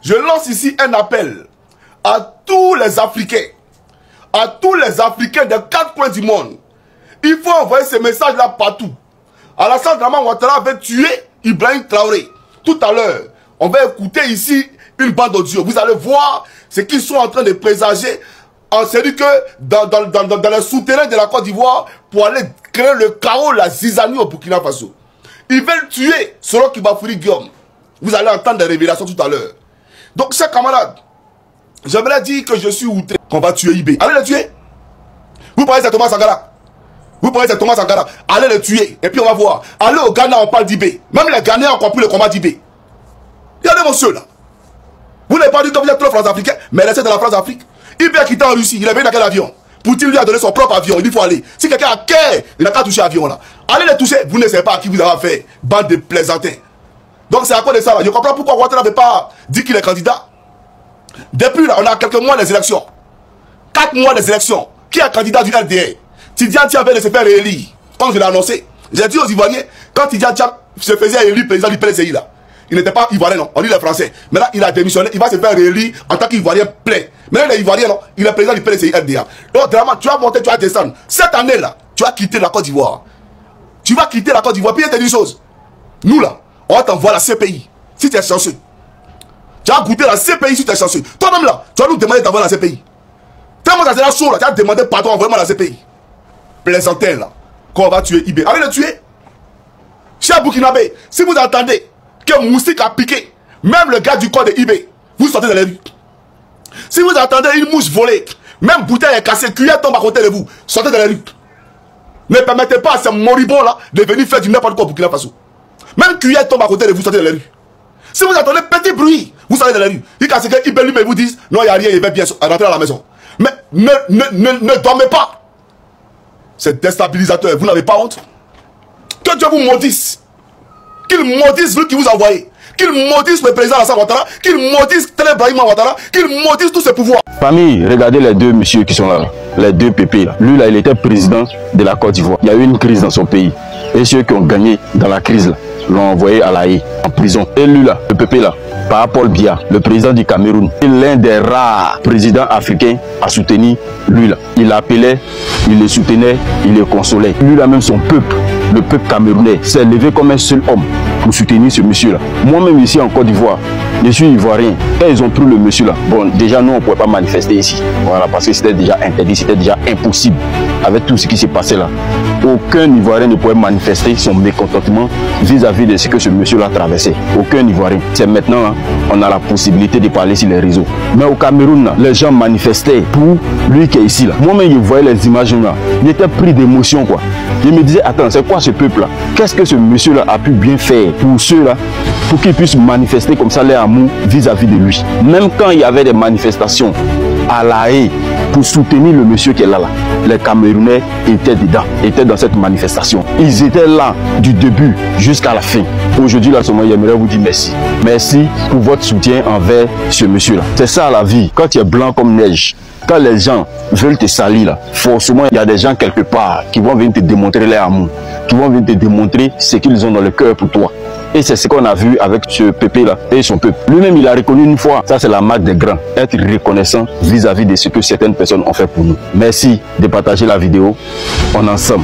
Je lance ici un appel à tous les Africains. À tous les Africains des 4 coins du monde. Il faut envoyer ce message-là partout. Alassane Dramane Ouattara avait tué Ibrahim Traoré. Tout à l'heure, on va écouter ici une bande audio. Vous allez voir ce qu'ils sont en train de présager. C'est dit que dans le souterrain de la Côte d'Ivoire, pour aller créer le chaos, la zizanie au Burkina Faso. Ils veulent tuer Soro Kibafouri Guillaume. Vous allez entendre des révélations tout à l'heure. Donc, chers camarades, j'aimerais dire que je suis outré qu'on va tuer IB. Allez le tuer. Vous parlez de Thomas Sankara. Vous parlez de Thomas Sankara. Allez le tuer. Et puis on va voir. Allez au Ghana, on parle d'IB. Même les Ghanéens ont compris le combat d'IB. Regardez monsieur là. Vous n'avez pas dit que vous êtes trop France-Africain, mais restez dans la France-Afrique. IB a quitté en Russie. Il est venu dans quel avion? Poutine lui a donné son propre avion. Il dit qu'il faut aller. Si quelqu'un a cœur, il n'a qu'à toucher l'avion là. Allez le toucher. Vous ne savez pas à qui vous avez fait. Bande de plaisantins. Donc c'est à cause de ça là. Je comprends pourquoi Ouattara n'avait pas dit qu'il est candidat. Depuis là, on a quelques mois des élections. 4 mois des élections. Qui est candidat du LDR? Tidiane Tia avait de se faire réélire. Comme je l'ai annoncé. J'ai dit aux Ivoiriens, quand Tidiane Tia se faisait élire président du PLCI là, il n'était pas Ivoirien, non. On dit les Français. Mais là, il a démissionné. Il va se faire réélire en tant qu'Ivoirien plein. Mais là, les Ivoiriens, non. Il est président du PLCI LDA. Donc, vraiment, tu vas monter, tu vas descendre. Cette année là, tu vas quitter la Côte d'Ivoire. Tu vas quitter la Côte d'Ivoire. Puis il y a une chose. Nous là, on va t'envoyer la CPI. Si tu es chanceux. Tu vas goûter la CPI si tu es chanceux. Toi-même là, tu vas nous demander d'envoyer la CPI. Tellement ça sera chaud là, tu vas demander pardon, envoie-moi la CPI. Plaisantin là, qu'on va tuer IB. Allez le tuer. Cher Burkinabé, si vous entendez que Moustique a piqué, même le gars du corps de IB, vous sortez de la rue. Si vous entendez une mouche voler, même bouteille est cassée, cuillère tombe à côté de vous, sortez de la rue. Ne permettez pas à ces moribonds là de venir faire du n'importe quoi au Burkina Faso. Même cuillère tombe à côté de vous, sortez de la rue. Si vous entendez petit bruit, vous sortez de la rue. Il casse que IB lui vous disent non, il n'y a rien, il va bien rentrer à la maison. Mais ne dormez pas. C'est déstabilisateur. Vous n'avez pas honte? Que Dieu vous maudisse. Qu'il maudisse lui qui vous a envoyé. Qu'il maudisse le président Alassane Ouattara. Qu'il maudisse Télé Ibrahim Ouattara. Qu'il maudisse tous ses pouvoirs. Famille, regardez les deux messieurs qui sont là. Les deux pépés là. Lui là, il était président de la Côte d'Ivoire. Il y a eu une crise dans son pays. Et ceux qui ont gagné dans la crise là, l'ont envoyé à La Haye, en prison. Et lui là, le pépé là, par Paul Biya, le président du Cameroun, est l'un des rares présidents africains à soutenir lui là. Il l'appelait, il le soutenait, il le consolait. Lui là même son peuple, le peuple camerounais, s'est levé comme un seul homme pour soutenir ce monsieur là. Moi-même ici en Côte d'Ivoire, je suis ivoirien. Quand ils ont pris le monsieur là, bon déjà nous on ne pouvait pas manifester ici. Voilà, parce que c'était déjà interdit, c'était déjà impossible. Avec tout ce qui s'est passé là, aucun Ivoirien ne pouvait manifester son mécontentement vis-à-vis de ce que ce monsieur là traversait. Aucun Ivoirien. C'est maintenant là, on a la possibilité de parler sur les réseaux. Mais au Cameroun là, les gens manifestaient pour lui qui est ici là. Moi-même je voyais les images là, j'étais pris d'émotion quoi. Je me disais attends, c'est quoi ce peuple là? Qu'est-ce que ce monsieur là a pu bien faire pour ceux là, pour qu'ils puissent manifester comme ça leur amour vis-à-vis de lui? Même quand il y avait des manifestations à La Haye pour soutenir le monsieur qui est là, les Camerounais étaient dedans, étaient dans cette manifestation. Ils étaient là du début jusqu'à la fin. Aujourd'hui, là, j'aimerais vous dire merci. Merci pour votre soutien envers ce monsieur-là. C'est ça la vie. Quand tu es blanc comme neige, quand les gens veulent te salir, là, forcément, il y a des gens quelque part qui vont venir te démontrer leur amour, qui vont venir te démontrer ce qu'ils ont dans le cœur pour toi. Et c'est ce qu'on a vu avec ce pépé-là et son peuple. Lui-même, il a reconnu une fois. Ça, c'est la marque des grands. Être reconnaissant vis-à-vis de ce que certaines personnes ont fait pour nous. Merci de partager la vidéo. On est ensemble.